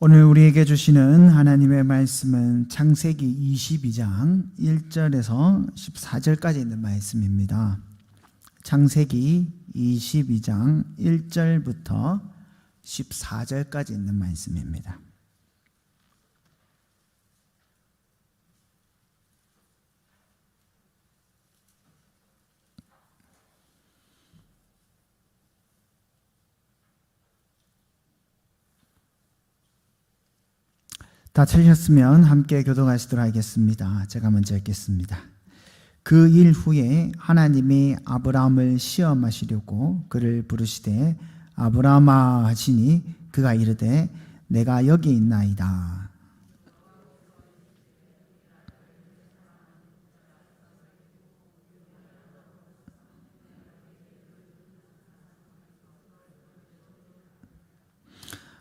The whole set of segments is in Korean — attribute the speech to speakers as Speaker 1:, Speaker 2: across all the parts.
Speaker 1: 오늘 우리에게 주시는 하나님의 말씀은 창세기 22장 1절에서 14절까지 있는 말씀입니다. 창세기 22장 1절부터 14절까지 있는 말씀입니다. 다 찾으셨으면 함께 교독하시도록 하겠습니다. 제가 먼저 읽겠습니다. 그 일 후에 하나님이 아브라함을 시험하시려고 그를 부르시되 아브라함아 하시니 그가 이르되 내가 여기 있나이다.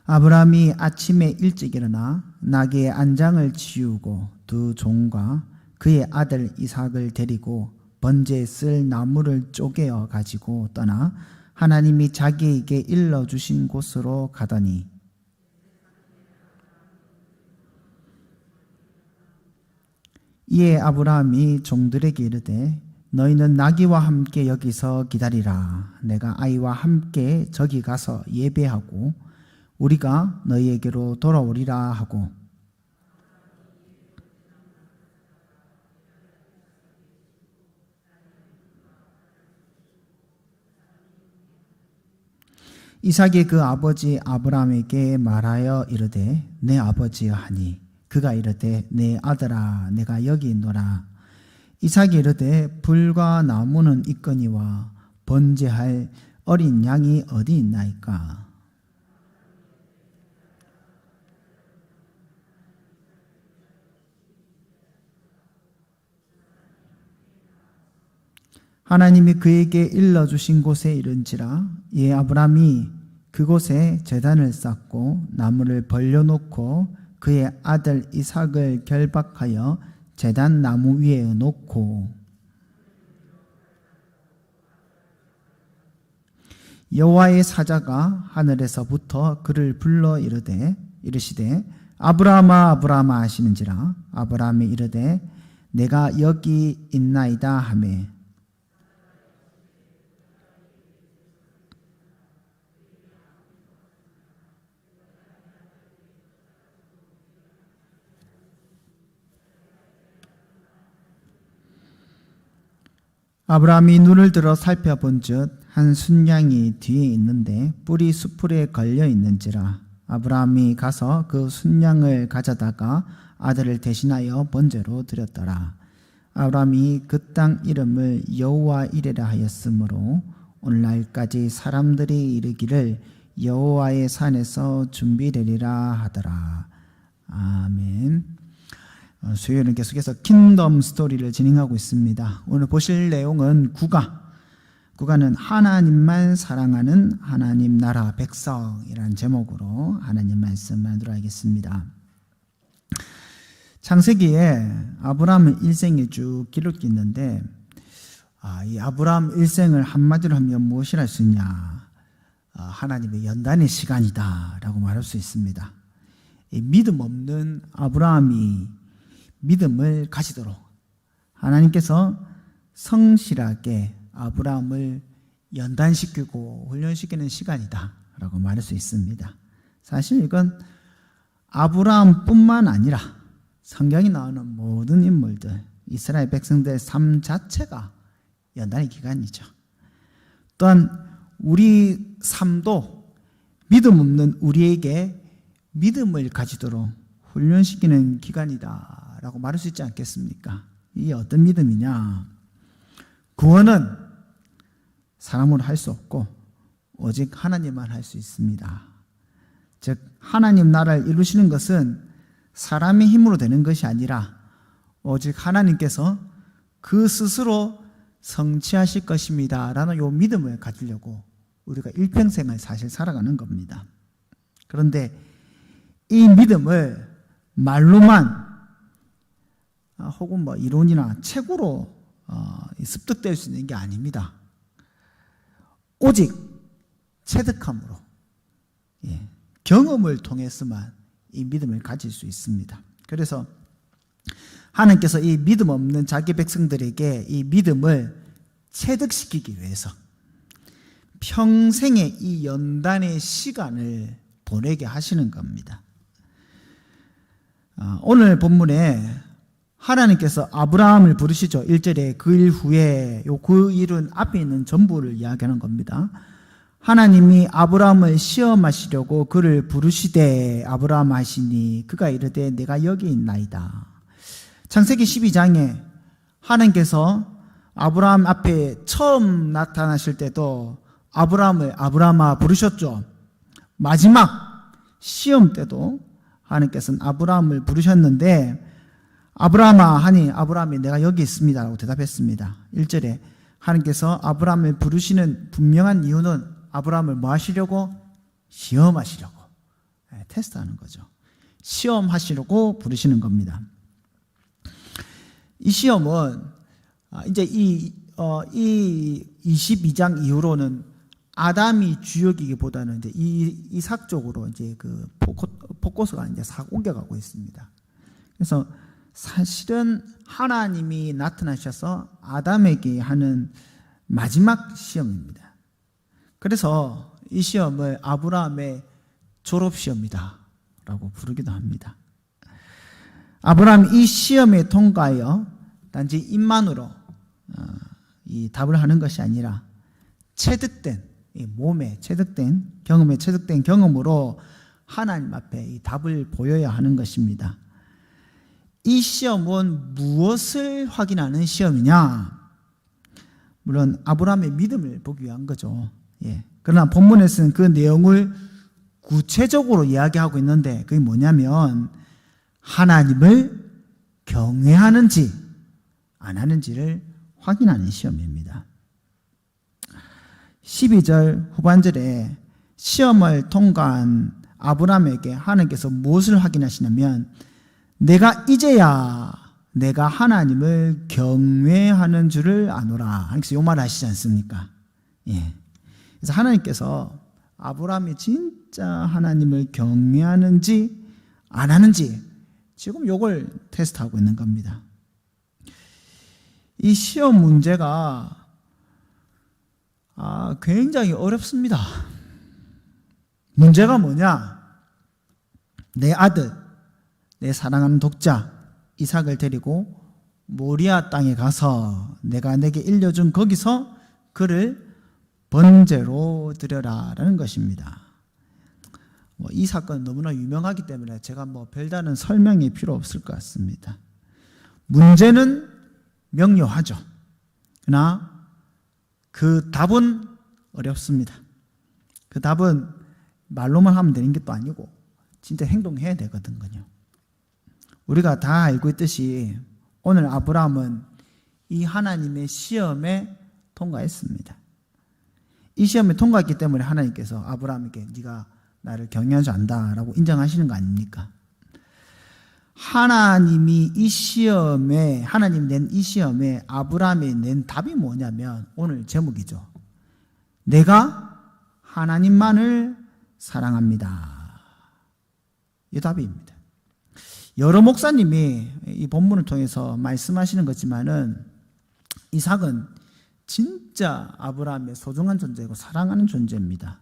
Speaker 1: 아브라함이 아침에 일찍 일어나 나귀의 안장을 치우고 두 종과 그의 아들 이삭을 데리고 번제에 쓸 나무를 쪼개어 가지고 떠나 하나님이 자기에게 일러주신 곳으로 가더니 이에 아브라함이 종들에게 이르되 너희는 나귀와 함께 여기서 기다리라. 내가 아이와 함께 저기 가서 예배하고 우리가 너희에게로 돌아오리라 하고 이삭이 그 아버지 아브라함에게 말하여 이르되 내 아버지여 하니 그가 이르되 내 아들아 내가 여기 있노라. 이삭이 이르되 불과 나무는 있거니와 번제할 어린 양이 어디 있나이까. 하나님이 그에게 일러주신 곳에 이른지라. 이에 아브라함이 그곳에 제단을 쌓고 나무를 벌려놓고 그의 아들 이삭을 결박하여 제단 나무 위에 놓고 여호와의 사자가 하늘에서부터 그를 불러 이르시되 아브라함아 아브라함아 하시는지라. 아브라함이 이르되 내가 여기 있나이다 하매 아브라함이 눈을 들어 살펴본즉 한 순양이 뒤에 있는데 뿔이 수풀에 걸려 있는지라. 아브라함이 가서 그 순양을 가져다가 아들을 대신하여 번제로 드렸더라. 아브라함이 그 땅 이름을 여호와 이레라 하였으므로 오늘날까지 사람들이 이르기를 여호와의 산에서 준비되리라 하더라. 아멘. 수요일은 계속해서 킹덤 스토리를 진행하고 있습니다. 오늘 보실 내용은 국가는 하나님만 사랑하는 하나님 나라 백성이라는 제목으로 하나님 말씀 나누도록 하겠습니다. 창세기에 아브라함의 일생이 쭉 기록되어 있는데 이 아브라함 일생을 한마디로 하면 무엇이라 할 수 있냐? 하나님의 연단의 시간이다 라고 말할 수 있습니다. 믿음 없는 아브라함이 믿음을 가지도록 하나님께서 성실하게 아브라함을 연단시키고 훈련시키는 시간이다 라고 말할 수 있습니다. 사실 이건 아브라함뿐만 아니라 성경이 나오는 모든 인물들, 이스라엘 백성들의 삶 자체가 연단의 기간이죠. 또한 우리 삶도 믿음 없는 우리에게 믿음을 가지도록 훈련시키는 기간이다 라고 말할 수 있지 않겠습니까? 이게 어떤 믿음이냐? 구원은 사람으로 할 수 없고 오직 하나님만 할 수 있습니다. 즉 하나님 나라를 이루시는 것은 사람의 힘으로 되는 것이 아니라 오직 하나님께서 그 스스로 성취하실 것입니다 라는 이 믿음을 가지려고 우리가 일평생을 사실 살아가는 겁니다. 그런데 이 믿음을 말로만 혹은 이론이나 책으로 습득될 수 있는 게 아닙니다. 오직 체득함으로 경험을 통해서만 이 믿음을 가질 수 있습니다. 그래서 하나님께서 이 믿음 없는 자기 백성들에게 이 믿음을 체득시키기 위해서 평생의 이 연단의 시간을 보내게 하시는 겁니다. 오늘 본문에 하나님께서 아브라함을 부르시죠. 1절에 그 일 후에 그 일은 앞에 있는 전부를 이야기하는 겁니다. 하나님이 아브라함을 시험하시려고 그를 부르시되 아브라함 하시니 그가 이르되 내가 여기 있나이다. 창세기 12장에 하나님께서 아브라함 앞에 처음 나타나실 때도 아브라함을 아브라함아 부르셨죠. 마지막 시험 때도 하나님께서는 아브라함을 부르셨는데 아브라함아 하니 아브라함이 내가 여기 있습니다 라고 대답했습니다. 1절에 하나님께서 아브라함을 부르시는 분명한 이유는 아브라함을 뭐 하시려고? 시험하시려고, 테스트하는 거죠. 시험하시려고 부르시는 겁니다. 이 시험은 이제 이 22장 이후로는 아담이 주역이기보다는 이제 이삭 쪽으로 이제 그 포커스가 이제 싹 옮겨가고 있습니다. 그래서 사실은 하나님이 나타나셔서 아담에게 하는 마지막 시험입니다. 그래서 이 시험을 아브라함의 졸업시험이다 라고 부르기도 합니다. 아브라함이 이 시험에 통과하여 단지 입만으로 이 답을 하는 것이 아니라 체득된 이 몸에 체득된 경험에 체득된 경험으로 하나님 앞에 이 답을 보여야 하는 것입니다. 이 시험은 무엇을 확인하는 시험이냐? 물론 아브라함의 믿음을 보기 위한 거죠. 그러나 본문에서는 그 내용을 구체적으로 이야기하고 있는데 그게 뭐냐면 하나님을 경외하는지 안 하는지를 확인하는 시험입니다. 12절 후반절에 시험을 통과한 아브라함에게 하나님께서 무엇을 확인하시냐면 내가 이제야 내가 하나님을 경외하는 줄을 아노라. 하나님께서 이 말 하시지 않습니까? 그래서 하나님께서 아브라함이 진짜 하나님을 경외하는지 안 하는지 지금 이걸 테스트하고 있는 겁니다. 이 시험 문제가 굉장히 어렵습니다. 문제가 뭐냐? 내 아들, 내 사랑하는 독자 이삭을 데리고 모리아 땅에 가서 내가 내게 일려준 거기서 그를 번제로 드려라라는 것입니다. 이 사건은 너무나 유명하기 때문에 제가 별다른 설명이 필요 없을 것 같습니다. 문제는 명료하죠. 그러나 그 답은 어렵습니다. 그 답은 말로만 하면 되는 것도 아니고 진짜 행동해야 되거든요. 우리가 다 알고 있듯이 오늘 아브라함은 이 하나님의 시험에 통과했습니다. 이 시험에 통과했기 때문에 하나님께서 아브라함에게 네가 나를 경외하지 않는다라고 인정하시는 거 아닙니까? 하나님이 이 시험에 하나님 낸 이 시험에 아브라함이 낸 답이 뭐냐면 오늘 제목이죠. 내가 하나님만을 사랑합니다. 이 답입니다. 여러 목사님이 이 본문을 통해서 말씀하시는 거지만은 이삭은 진짜 아브라함의 소중한 존재고 사랑하는 존재입니다.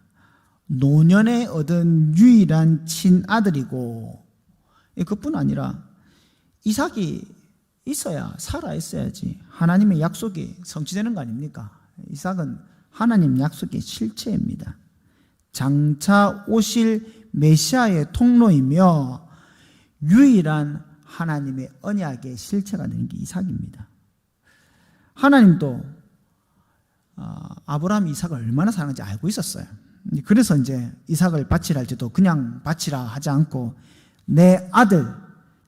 Speaker 1: 노년에 얻은 유일한 친아들이고 그뿐 아니라 이삭이 있어야 살아 있어야지 하나님의 약속이 성취되는 거 아닙니까? 이삭은 하나님 약속의 실체입니다. 장차 오실 메시아의 통로이며 유일한 하나님의 언약의 실체가 되는 게 이삭입니다. 하나님도 아브라함이 이삭을 얼마나 사랑하는지 알고 있었어요. 그래서 이제 이삭을 바치라 할 때도 그냥 바치라 하지 않고 내 아들,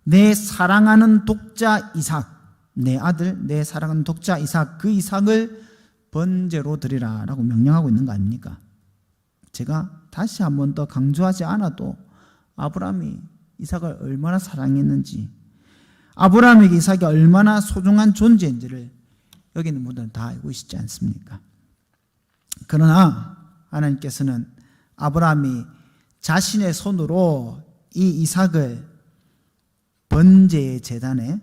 Speaker 1: 내 사랑하는 독자 이삭, 내 아들, 내 사랑하는 독자 이삭, 그 이삭을 번제로 드리라 라고 명령하고 있는 거 아닙니까? 제가 다시 한 번 더 강조하지 않아도 아브라함이 이삭을 얼마나 사랑했는지, 아브라함에게 이삭이 얼마나 소중한 존재인지를 여기 있는 분들은 다 알고 있지 않습니까? 그러나 하나님께서는 아브라함이 자신의 손으로 이 이삭을 번제의 제단에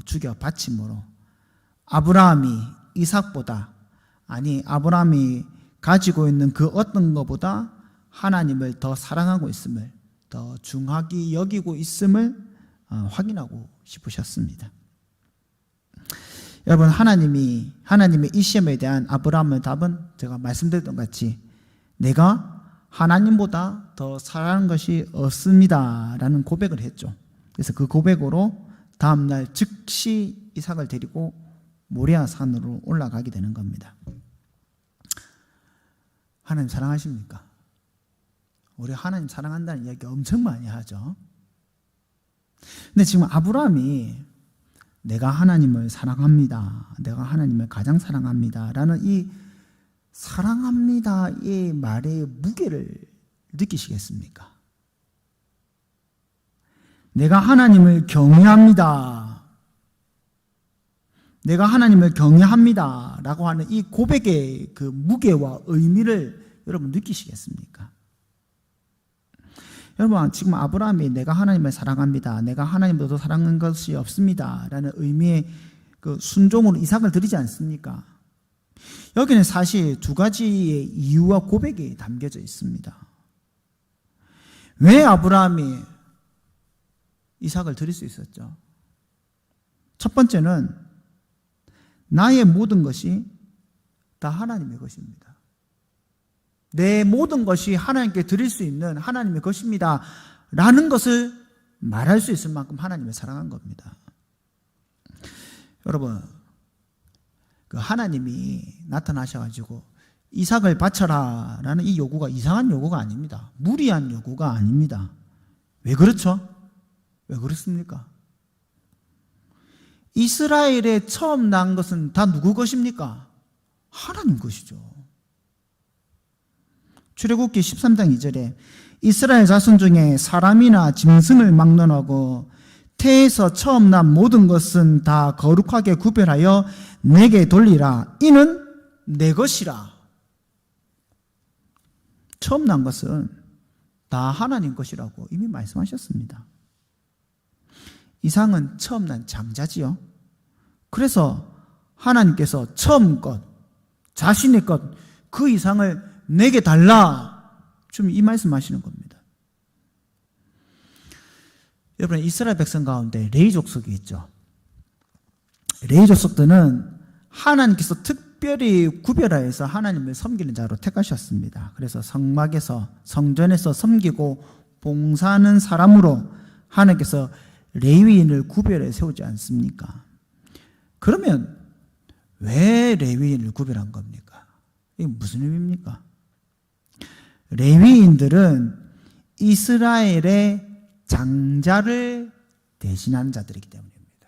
Speaker 1: 죽여 바침으로 아브라함이 이삭보다, 아니 아브라함이 가지고 있는 그 어떤 것보다 하나님을 더 사랑하고 있음을, 더 중하게 여기고 있음을 확인하고 싶으셨습니다. 여러분, 하나님의 이 시험에 대한 아브라함의 답은 제가 말씀드렸던 것 같이 내가 하나님보다 더 사랑하는 것이 없습니다 라는 고백을 했죠. 그래서 그 고백으로 다음날 즉시 이삭을 데리고 모리아 산으로 올라가게 되는 겁니다. 하나님 사랑하십니까? 우리 하나님 사랑한다는 이야기 엄청 많이 하죠. 근데 지금 아브라함이 내가 하나님을 사랑합니다, 내가 하나님을 가장 사랑합니다 라는 이 사랑합니다 이 말의 무게를 느끼시겠습니까? 내가 하나님을 경외합니다, 내가 하나님을 경외합니다 라고 하는 이 고백의 그 무게와 의미를 여러분 느끼시겠습니까? 여러분, 지금 아브라함이 내가 하나님을 사랑합니다, 내가 하나님보다 더 사랑한 것이 없습니다 라는 의미의 그 순종으로 이삭을 드리지 않습니까? 여기는 사실 두 가지의 이유와 고백이 담겨져 있습니다. 왜 아브라함이 이삭을 드릴 수 있었죠? 첫 번째는 나의 모든 것이 다 하나님의 것입니다. 내 모든 것이 하나님께 드릴 수 있는 하나님의 것입니다 라는 것을 말할 수 있을 만큼 하나님을 사랑한 겁니다. 여러분, 그 하나님이 나타나셔가지고 이삭을 바쳐라 라는 이 요구가 이상한 요구가 아닙니다. 무리한 요구가 아닙니다. 왜 그렇죠? 왜 그렇습니까? 이스라엘에 처음 난 것은 다 누구 것입니까? 하나님 것이죠. 출애굽기 13장 2절에 이스라엘 자손 중에 사람이나 짐승을 막론하고 태에서 처음 난 모든 것은 다 거룩하게 구별하여 내게 돌리라. 이는 내 것이라. 처음 난 것은 다 하나님 것이라고 이미 말씀하셨습니다. 이삭은 처음 난 장자지요. 그래서 하나님께서 처음 것, 자신의 것, 그 이상을 내게 달라. 지금 이 말씀하시는 겁니다. 여러분, 이스라엘 백성 가운데 레위 족속이 있죠. 레위 족속들은 하나님께서 특별히 구별하여서 하나님을 섬기는 자로 택하셨습니다. 그래서 성막에서, 성전에서 섬기고 봉사하는 사람으로 하나님께서 레위인을 구별해 세우지 않습니까? 그러면 왜 레위인을 구별한 겁니까? 이게 무슨 의미입니까? 레위인들은 이스라엘의 장자를 대신하는 자들이기 때문입니다.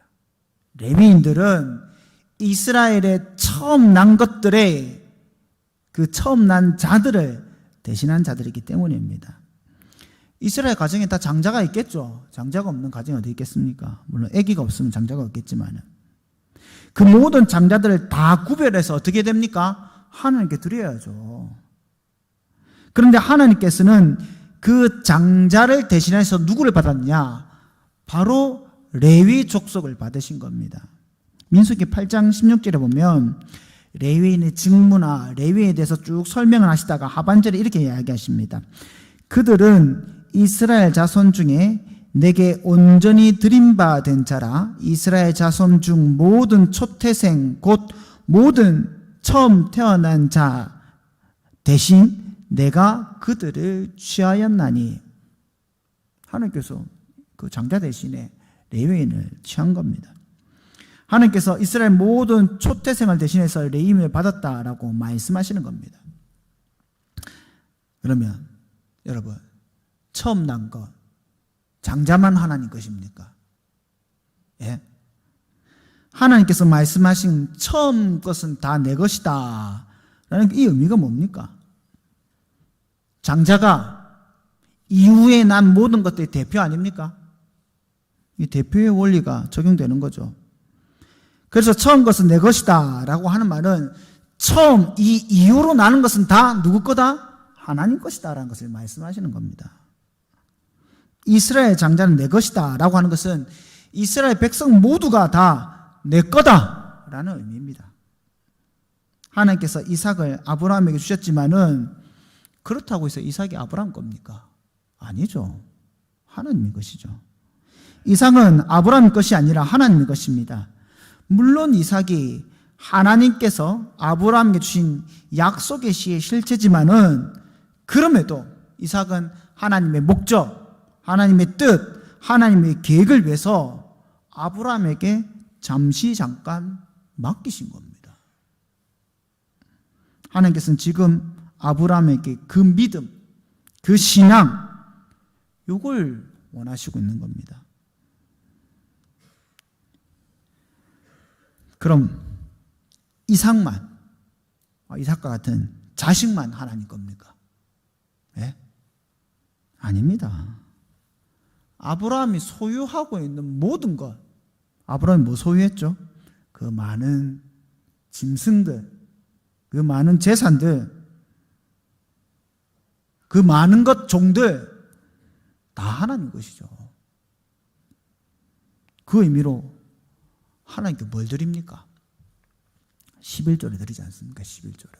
Speaker 1: 레위인들은 이스라엘의 처음 난 것들의 그 처음 난 자들을 대신하는 자들이기 때문입니다. 이스라엘 가정에 다 장자가 있겠죠. 장자가 없는 가정이 어디 있겠습니까? 물론 아기가 없으면 장자가 없겠지만 그 모든 장자들을 다 구별해서 어떻게 됩니까? 하나님께 드려야죠. 그런데 하나님께서는 그 장자를 대신해서 누구를 받았냐? 바로 레위 족속을 받으신 겁니다. 민수기 8장 16절에 보면 레위인의 직무나 레위에 대해서 쭉 설명을 하시다가 하반절에 이렇게 이야기하십니다. 그들은 이스라엘 자손 중에 내게 온전히 드림받은 자라. 이스라엘 자손 중 모든 초태생 곧 모든 처음 태어난 자 대신 내가 그들을 취하였나니. 하나님께서 그 장자 대신에 레위인을 취한 겁니다. 하나님께서 이스라엘 모든 초태생을 대신해서 레위인을 받았다라고 말씀하시는 겁니다. 그러면 여러분, 처음 난 것, 장자만 하나님 것입니까? 예? 하나님께서 말씀하신 처음 것은 다 내 것이다 라는 이 의미가 뭡니까? 장자가 이후에 난 모든 것들의 대표 아닙니까? 이 대표의 원리가 적용되는 거죠. 그래서 처음 것은 내 것이다 라고 하는 말은 처음 이 이후로 나는 것은 다 누구 거다? 하나님 것이다 라는 것을 말씀하시는 겁니다. 이스라엘 장자는 내 것이다 라고 하는 것은 이스라엘 백성 모두가 다 내 거다 라는 의미입니다. 하나님께서 이삭을 아브라함에게 주셨지만은 그렇다고 해서 이삭이 아브라함 겁니까? 아니죠. 하나님의 것이죠. 이삭은 아브라함의 것이 아니라 하나님의 것입니다. 물론 이삭이 하나님께서 아브라함에게 주신 약속의 시의 실체지만은 그럼에도 이삭은 하나님의 목적, 하나님의 뜻, 하나님의 계획을 위해서 아브라함에게 잠깐 맡기신 겁니다. 하나님께서는 지금 아브라함에게 그 믿음, 그 신앙, 이걸 원하시고 있는 겁니다. 그럼 이삭과 같은 자식만 하나님 겁니까? 네? 아닙니다. 아브라함이 소유하고 있는 모든 것, 아브라함이 뭐 소유했죠? 그 많은 짐승들, 그 많은 재산들, 그 많은 것 종들 다 하나님 것이죠. 그 의미로 하나님께 뭘 드립니까? 11조를 드리지 않습니까? 11조를.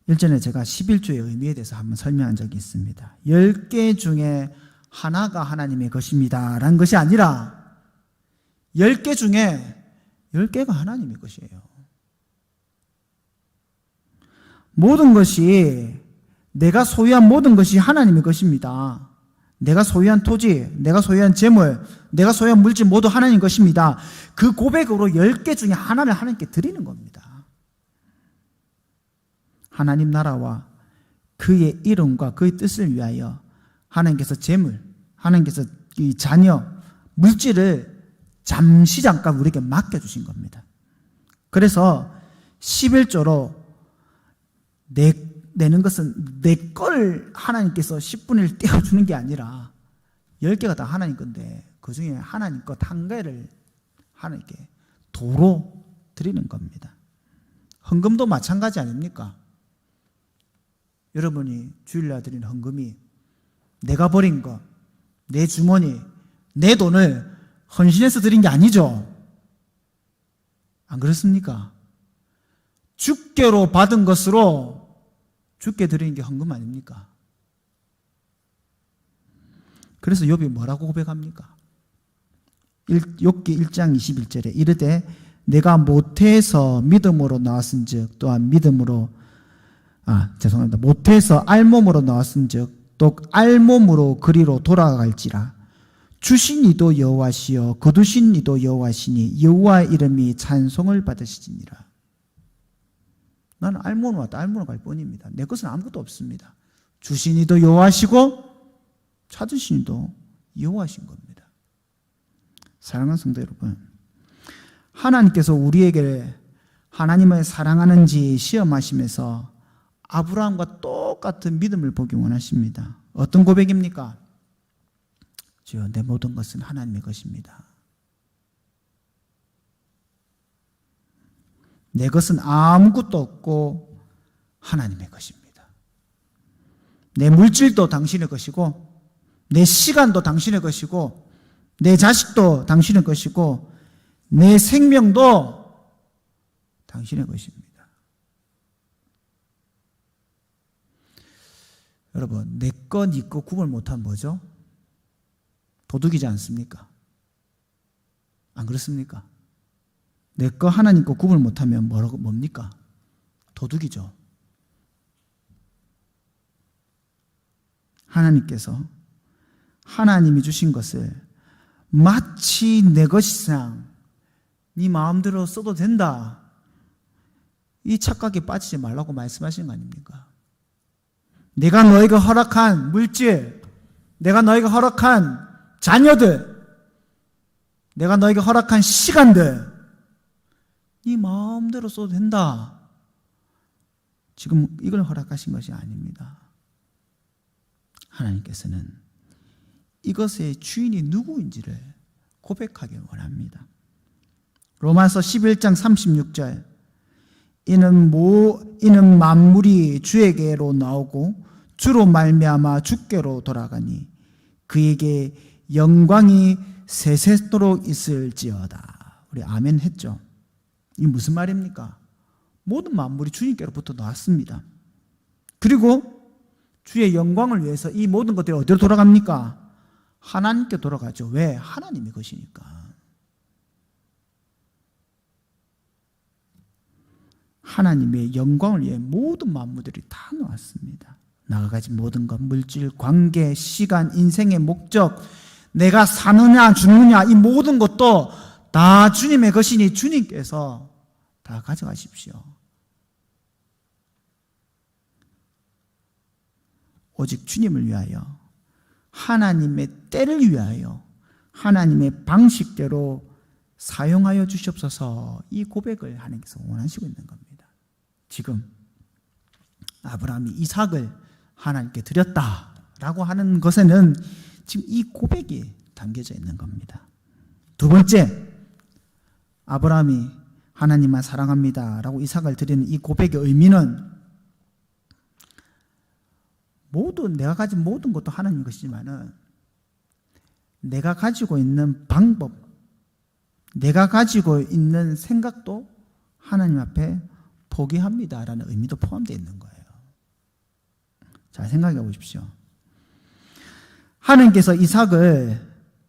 Speaker 1: 일전에 제가 11조의 의미에 대해서 한번 설명한 적이 있습니다. 10개 중에 하나가 하나님의 것입니다 라는 것이 아니라 10개 중에 10개가 하나님의 것이에요. 모든 것이, 내가 소유한 모든 것이 하나님의 것입니다. 내가 소유한 토지, 내가 소유한 재물, 내가 소유한 물질 모두 하나님 것입니다. 그 고백으로 10개 중에 하나를 하나님께 드리는 겁니다. 하나님 나라와 그의 이름과 그의 뜻을 위하여 하나님께서 재물, 하나님께서 이 자녀, 물질을 잠깐 우리에게 맡겨주신 겁니다. 그래서 11조로 내는 것은 내 걸 하나님께서 10분의 1 떼어주는 게 아니라 10개가 다 하나님 건데 그 중에 하나님 것 한 개를 하나님께 도로 드리는 겁니다. 헌금도 마찬가지 아닙니까? 여러분이 주일날 드리는 헌금이 내가 버린 것, 내 주머니, 내 돈을 헌신해서 드린 게 아니죠. 안 그렇습니까? 주께로 받은 것으로 주께 드리는 게 헌금 아닙니까? 그래서 욥이 뭐라고 고백합니까? 욥기 1장 21절에 이르되 내가 모태에서 믿음으로 나왔은즉 또한 믿음으로 모태에서 알몸으로 나왔은즉 또 알몸으로 그리로 돌아갈지라 주신 이도 여호와시요 거두신 이도 여호와시니 여호와의 이름이 찬송을 받으시니라. 나는 알몸으로 왔다 알몸으로 갈 뿐입니다. 내 것은 아무것도 없습니다. 주신 이도 여호와시고 찾으신 이도 여호와신 겁니다. 사랑하는 성도 여러분, 하나님께서 우리에게 하나님을 사랑하는지 시험하시면서 아브라함과 똑같은 믿음을 보기 원하십니다. 어떤 고백입니까? 주여, 내 모든 것은 하나님의 것입니다. 내 것은 아무것도 없고 하나님의 것입니다. 내 물질도 당신의 것이고 내 시간도 당신의 것이고 내 자식도 당신의 것이고 내 생명도 당신의 것입니다. 여러분, 내 거, 네 거 구분 못하면 뭐죠? 도둑이지 않습니까? 안 그렇습니까? 내 거 하나님 거 구분 못하면 뭡니까? 도둑이죠. 하나님께서 하나님이 주신 것을 마치 내 것이상 네 마음대로 써도 된다, 이 착각에 빠지지 말라고 말씀하시는 거 아닙니까? 내가 너에게 허락한 물질, 내가 너에게 허락한 자녀들, 내가 너에게 허락한 시간들, 네 마음대로 써도 된다, 지금 이걸 허락하신 것이 아닙니다. 하나님께서는 이것의 주인이 누구인지를 고백하길 원합니다. 로마서 11장 36절 이는 만물이 주에게로 나오고 주로 말미암아 주께로 돌아가니 그에게 영광이 세세토록 있을지어다. 우리 아멘 했죠. 이 무슨 말입니까? 모든 만물이 주님께로부터 나왔습니다. 그리고 주의 영광을 위해서 이 모든 것들이 어디로 돌아갑니까? 하나님께 돌아가죠. 왜? 하나님이 것이니까. 하나님의 영광을 위해 모든 만물들이 다 나왔습니다. 나아가지 모든 것, 물질, 관계, 시간, 인생의 목적, 내가 사느냐 죽느냐 이 모든 것도 다 주님의 것이니 주님께서 다 가져가십시오. 오직 주님을 위하여, 하나님의 때를 위하여, 하나님의 방식대로 사용하여 주시옵소서. 이 고백을 하나님께서 원하시고 있는 겁니다. 지금 아브라함이 이삭을 하나님께 드렸다라고 하는 것에는 지금 이 고백이 담겨져 있는 겁니다. 두 번째, 아브라함이 하나님만 사랑합니다라고 이삭을 드리는 이 고백의 의미는 내가 가진 모든 것도 하나님 것이지만은 내가 가지고 있는 방법, 내가 가지고 있는 생각도 하나님 앞에 포기합니다라는 의미도 포함되어 있는 거예요. 잘 생각해 보십시오. 하나님께서 이삭을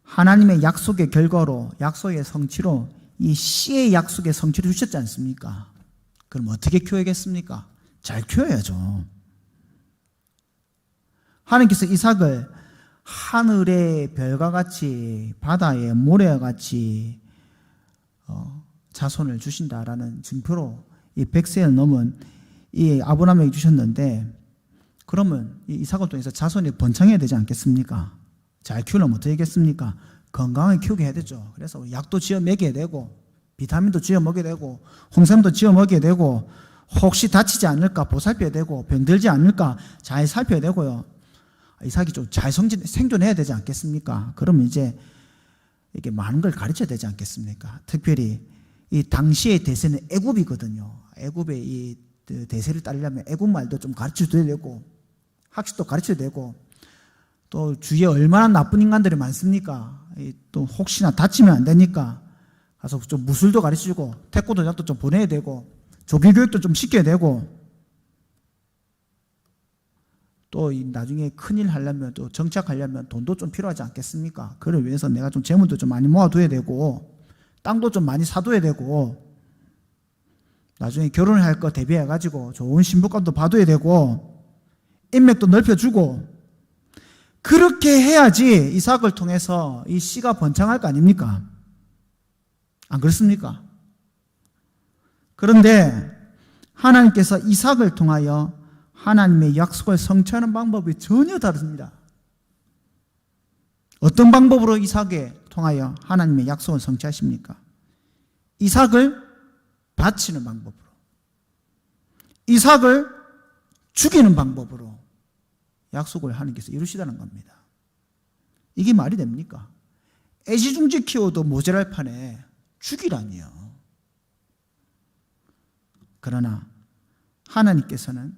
Speaker 1: 하나님의 약속의 결과로, 약속의 성취로, 이 씨의 약속의 성취를 주셨지 않습니까? 그럼 어떻게 키워야겠습니까? 잘 키워야죠. 하나님께서 이삭을 하늘의 별과 같이, 바다의 모래와 같이 자손을 주신다라는 증표로 이 100세를 넘은 이 아브라함에게 주셨는데, 그러면 이 이삭을 통해서 자손이 번창해야 되지 않겠습니까? 잘 키우려면 어떻게 하겠습니까? 건강하게 키우게 해야 되죠. 그래서 약도 지어 먹여야 되고, 비타민도 지어 먹여야 되고, 홍삼도 지어 먹여야 되고, 혹시 다치지 않을까 보살펴야 되고, 병들지 않을까 잘 살펴야 되고요. 이삭이 좀 잘 생존해야 되지 않겠습니까? 그러면 이제 이게 많은 걸 가르쳐야 되지 않겠습니까? 특별히 이 당시의 대세는 애굽이거든요. 애굽의 이 대세를 따르려면 애굽 말도 좀 가르쳐줘야 되고, 학식도 가르쳐야 되고, 또 주위에 얼마나 나쁜 인간들이 많습니까? 또 혹시나 다치면 안 되니까 가서 좀 무술도 가르쳐주고, 태권도장도 좀 보내야 되고, 조기교육도 좀 시켜야 되고, 또 나중에 큰일 하려면, 또 정착하려면 돈도 좀 필요하지 않겠습니까? 그를 위해서 내가 좀 재물도 좀 많이 모아둬야 되고, 땅도 좀 많이 사둬야 되고, 나중에 결혼을 할 거 대비해가지고 좋은 신부감도 봐둬야 되고, 인맥도 넓혀주고, 그렇게 해야지 이삭을 통해서 이 씨가 번창할 거 아닙니까? 안 그렇습니까? 그런데 하나님께서 이삭을 통하여 하나님의 약속을 성취하는 방법이 전혀 다릅니다. 어떤 방법으로 이삭에 통하여 하나님의 약속을 성취하십니까? 이삭을 바치는 방법으로, 이삭을 죽이는 방법으로 약속을 하나님께서 이루시다는 겁니다. 이게 말이 됩니까? 애지중지 키워도 모자랄 판에 죽이라니요. 그러나 하나님께서는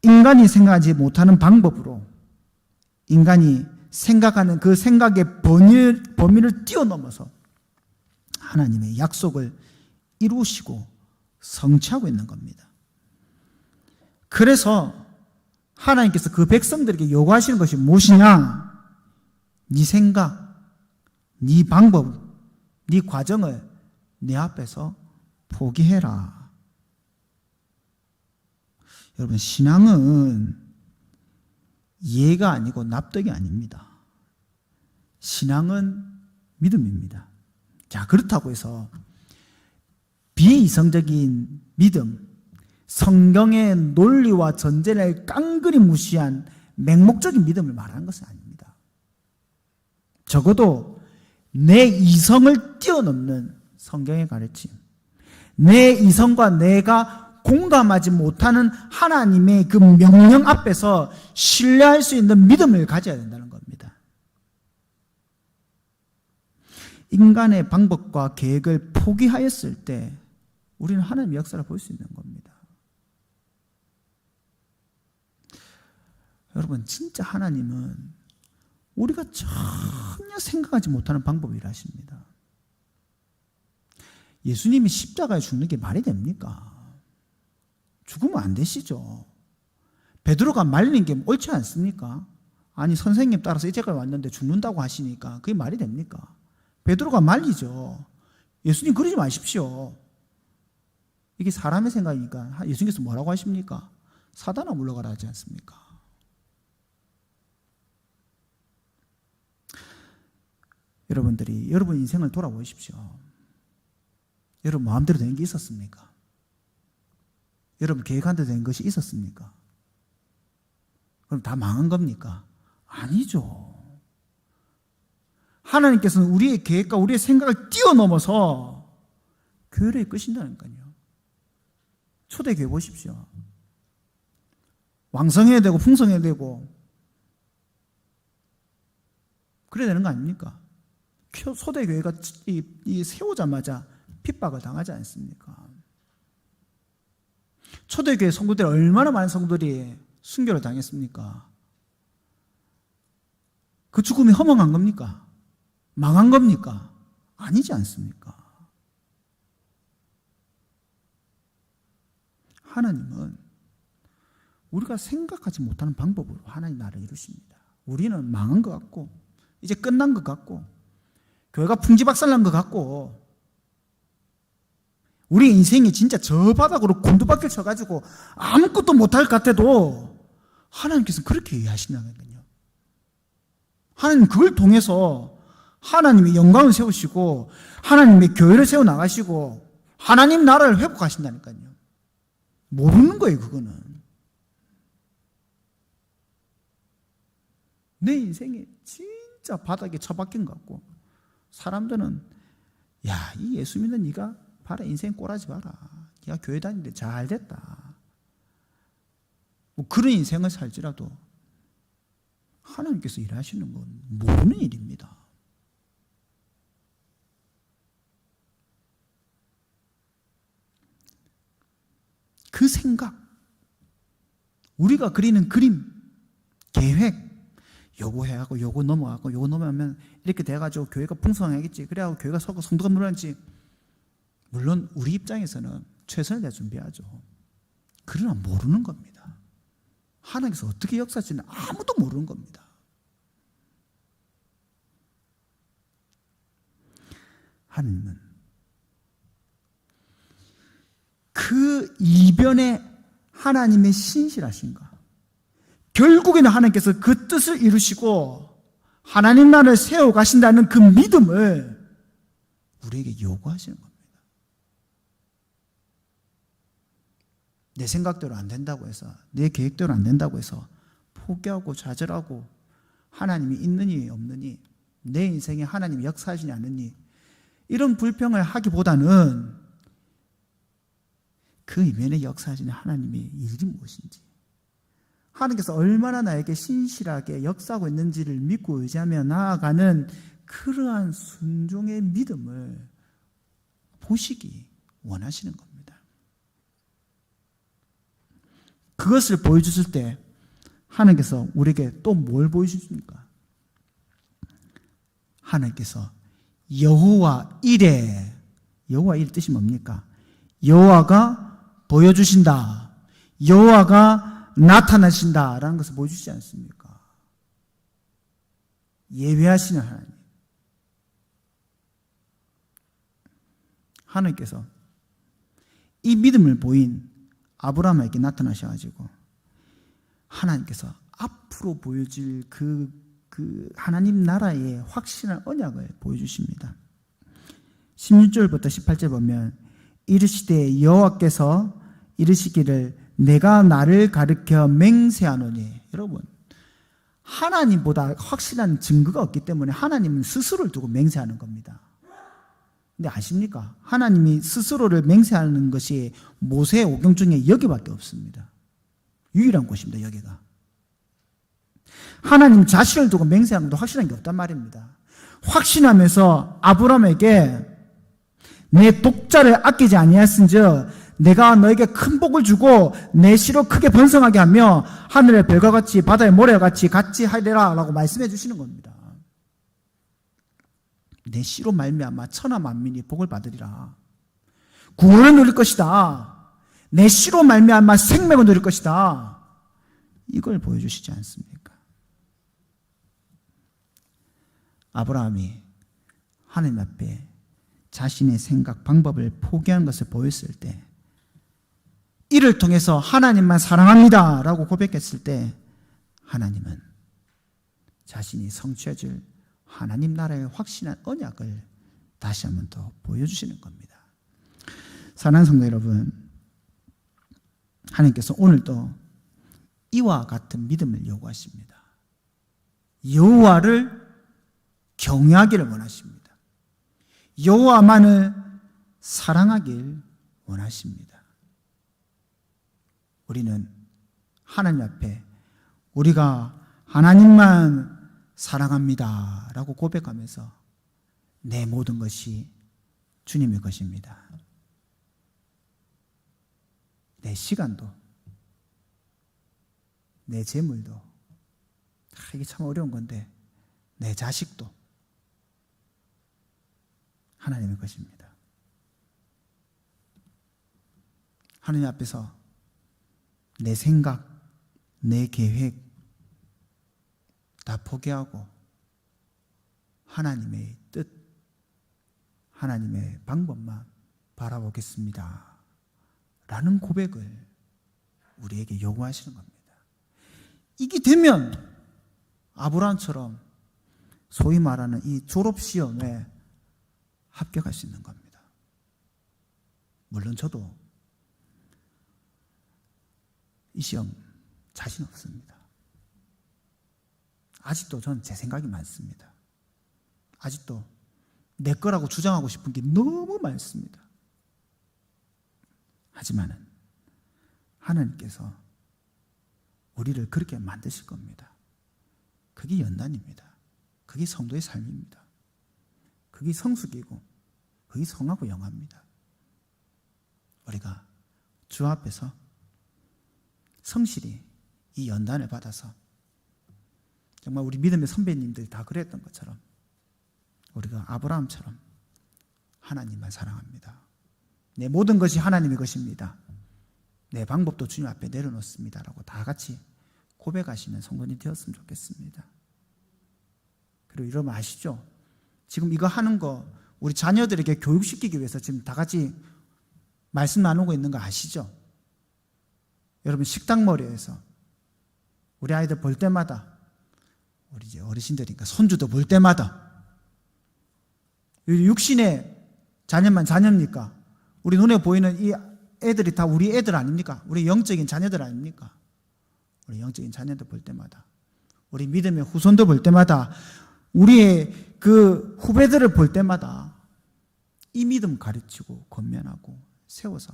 Speaker 1: 인간이 생각하지 못하는 방법으로, 인간이 생각하는 그 생각의 범위를 뛰어넘어서 하나님의 약속을 이루시고 성취하고 있는 겁니다. 그래서 하나님께서 그 백성들에게 요구하시는 것이 무엇이냐? 네 생각, 네 방법, 네 과정을 내 앞에서 포기해라. 여러분, 신앙은 이해가 아니고 납득이 아닙니다. 신앙은 믿음입니다. 자, 그렇다고 해서 비이성적인 믿음, 성경의 논리와 전제를 깡그리 무시한 맹목적인 믿음을 말하는 것은 아닙니다. 적어도 내 이성을 뛰어넘는 성경의 가르침, 내 이성과 내가 공감하지 못하는 하나님의 그 명령 앞에서 신뢰할 수 있는 믿음을 가져야 된다는 겁니다. 인간의 방법과 계획을 포기하였을 때 우리는 하나님의 역사를 볼 수 있는 겁니다. 여러분, 진짜 하나님은 우리가 전혀 생각하지 못하는 방법을 일하십니다. 예수님이 십자가에 죽는 게 말이 됩니까? 죽으면 안 되시죠. 베드로가 말리는 게 옳지 않습니까? 아니, 선생님 따라서 이제까지 왔는데 죽는다고 하시니까 그게 말이 됩니까? 베드로가 말리죠. 예수님 그러지 마십시오. 이게 사람의 생각이니까 예수님께서 뭐라고 하십니까? 사단아 물러가라 하지 않습니까? 여러분들이 여러분 인생을 돌아보십시오. 여러분 마음대로 된 게 있었습니까? 여러분 계획한 대로 된 것이 있었습니까? 그럼 다 망한 겁니까? 아니죠. 하나님께서는 우리의 계획과 우리의 생각을 뛰어넘어서 교회를 이끄신다니까요. 초대교회 보십시오. 왕성해야 되고 풍성해야 되고 그래야 되는 거 아닙니까? 초대교회가 세우자마자 핍박을 당하지 않습니까? 초대교회 성도들이 얼마나 많은 성도들이 순교를 당했습니까? 그 죽음이 허망한 겁니까? 망한 겁니까? 아니지 않습니까? 하나님은 우리가 생각하지 못하는 방법으로 하나님 나라를 이루십니다. 우리는 망한 것 같고 이제 끝난 것 같고 교회가 풍지박살난 것 같고 우리 인생이 진짜 저 바닥으로 곤두박질 쳐가지고 아무것도 못할 것 같아도 하나님께서 그렇게 이해하신다니까요. 하나님 그걸 통해서 하나님이 영광을 세우시고 하나님의 교회를 세워나가시고 하나님 나라를 회복하신다니까요. 모르는 거예요, 그거는. 내 인생이 진짜 바닥에 처박힌 것 같고 사람들은 야, 이 예수 믿는 네가 봐라, 인생 꼬라지 봐라. 네가 교회 다니는데 잘 됐다. 뭐 그런 인생을 살지라도 하나님께서 일하시는 건 모르는 일입니다. 그 생각, 우리가 그리는 그림, 계획, 요거 해하고 요거 넘어가고 요거 넘어가면 이렇게 돼가지고 교회가 풍성하겠지. 그래야 교회가 서고 성도가 늘어나지. 물론 우리 입장에서는 최선을 다해 준비하죠. 그러나 모르는 겁니다. 하나님께서 어떻게 역사하시는지 아무도 모르는 겁니다. 하나님은 그 이변에 하나님의 신실하신가, 결국에는 하나님께서 그 뜻을 이루시고 하나님 나라를 세워가신다는 그 믿음을 우리에게 요구하시는 겁니다. 내 생각대로 안 된다고 해서, 내 계획대로 안 된다고 해서 포기하고 좌절하고 하나님이 있느니 없느니, 내 인생에 하나님이 역사하시지 않느니 이런 불평을 하기보다는 그 이면에 역사하시는 하나님의 일이 무엇인지, 하나님께서 얼마나 나에게 신실하게 역사하고 있는지를 믿고 의지하며 나아가는 그러한 순종의 믿음을 보시기 원하시는 겁니다. 그것을 보여주실 때 하나님께서 우리에게 또 뭘 보여주십니까? 하나님께서 여호와 이레, 여호와 이레 뜻이 뭡니까? 여호와가 보여주신다, 여호와가 나타나신다라는 것을 보여주시지 않습니까? 예배하시는 하나님, 하나님께서 이 믿음을 보인 아브라함에게 나타나셔가지고 하나님께서 앞으로 보여줄 그 하나님 나라의 확실한 언약을 보여주십니다. 16절부터 18절 보면 이르시되 여호와께서 이르시기를 내가 나를 가르쳐 맹세하노니, 여러분 하나님보다 확실한 증거가 없기 때문에 하나님은 스스로를 두고 맹세하는 겁니다. 근데 아십니까? 하나님이 스스로를 맹세하는 것이 모세의 오경 중에 여기밖에 없습니다. 유일한 곳입니다. 여기가. 하나님 자신을 두고 맹세하는 것도 확실한 게 없단 말입니다. 확신하면서 아브라함에게 내 독자를 아끼지 아니하신즉 내가 너에게 큰 복을 주고 내 씨로 크게 번성하게 하며 하늘의 별과 같이 바다의 모래와 같이 하리라 라고 말씀해 주시는 겁니다. 내 씨로 말미암아 천하 만민이 복을 받으리라. 구원을 누릴 것이다. 내 씨로 말미암아 생명을 누릴 것이다. 이걸 보여주시지 않습니까? 아브라함이 하나님 앞에 자신의 생각, 방법을 포기한 것을 보였을 때, 이를 통해서 하나님만 사랑합니다 라고 고백했을 때 하나님은 자신이 성취해 줄 하나님 나라의 확신한 언약을 다시 한번 더 보여주시는 겁니다. 사랑하는 성도 여러분, 하나님께서 오늘도 이와 같은 믿음을 요구하십니다. 여호와를 경외하기를 원하십니다. 여호와만을 사랑하길 원하십니다. 우리는 하나님 앞에 우리가 하나님만 사랑합니다 라고 고백하면서 내 모든 것이 주님의 것입니다. 내 시간도, 내 재물도, 이게 참 어려운 건데, 내 자식도 하나님의 것입니다. 하나님 앞에서 내 생각, 내 계획 다 포기하고 하나님의 뜻, 하나님의 방법만 바라보겠습니다 라는 고백을 우리에게 요구하시는 겁니다. 이게 되면 아브라함처럼 소위 말하는 이 졸업시험에 합격할 수 있는 겁니다. 물론 저도 이 시험 자신 없습니다. 아직도 전 제 생각이 많습니다. 아직도 내 거라고 주장하고 싶은 게 너무 많습니다. 하지만은 하나님께서 우리를 그렇게 만드실 겁니다. 그게 연단입니다. 그게 성도의 삶입니다. 그게 성숙이고 그게 성하고 영화입니다. 우리가 주 앞에서 성실히 이 연단을 받아서 정말 우리 믿음의 선배님들이 다 그랬던 것처럼 우리가 아브라함처럼 하나님만 사랑합니다. 내 모든 것이 하나님의 것입니다. 내 방법도 주님 앞에 내려놓습니다 라고 다 같이 고백하시는 성도님 되었으면 좋겠습니다. 그리고 여러분 아시죠? 지금 이거 하는 거 우리 자녀들에게 교육시키기 위해서 지금 다 같이 말씀 나누고 있는 거 아시죠? 여러분 식당머리에서 우리 아이들 볼 때마다, 우리 이제 어르신들이니까 손주도 볼 때마다, 육신의 자녀만 자녀입니까? 우리 눈에 보이는 이 애들이 다 우리 애들 아닙니까? 우리 영적인 자녀들 아닙니까? 우리 영적인 자녀들 볼 때마다, 우리 믿음의 후손도 볼 때마다, 우리의 그 후배들을 볼 때마다 이 믿음 가르치고 권면하고 세워서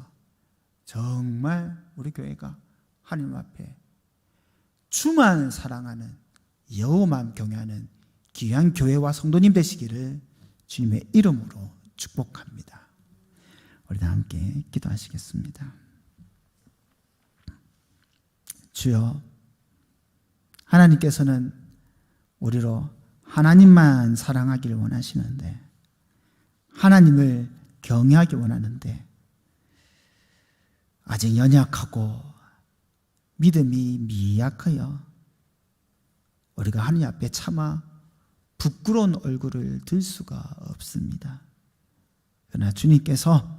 Speaker 1: 정말 우리 교회가 하나님 앞에 주만 사랑하는, 여호만 경외하는 귀한 교회와 성도님 되시기를 주님의 이름으로 축복합니다. 우리 다 함께 기도하시겠습니다. 주여, 하나님께서는 우리로 하나님만 사랑하기를 원하시는데, 하나님을 경외하기 원하는데 아직 연약하고 믿음이 미약하여 우리가 하나님 앞에 차마 부끄러운 얼굴을 들 수가 없습니다. 그러나 주님께서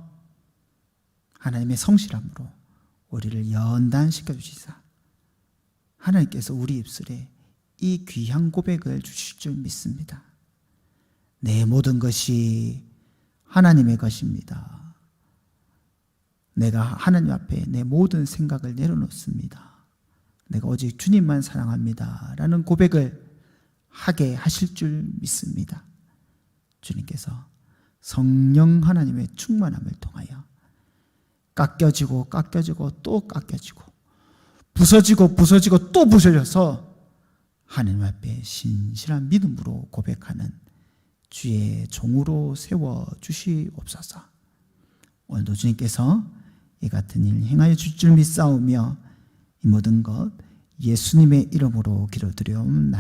Speaker 1: 하나님의 성실함으로 우리를 연단시켜 주시사 하나님께서 우리 입술에 이 귀한 고백을 주실 줄 믿습니다. 내 모든 것이 하나님의 것입니다. 내가 하나님 앞에 내 모든 생각을 내려놓습니다. 내가 오직 주님만 사랑합니다 라는 고백을 하게 하실 줄 믿습니다. 주님께서 성령 하나님의 충만함을 통하여 깎여지고 또 깎여지고 부서지고 또 부서져서 하나님 앞에 신실한 믿음으로 고백하는 주의 종으로 세워주시옵소서. 오늘도 주님께서 이 같은 일 행하여 줄 줄 믿사오며 이 모든 것 예수님의 이름으로 기도드리옵나이다.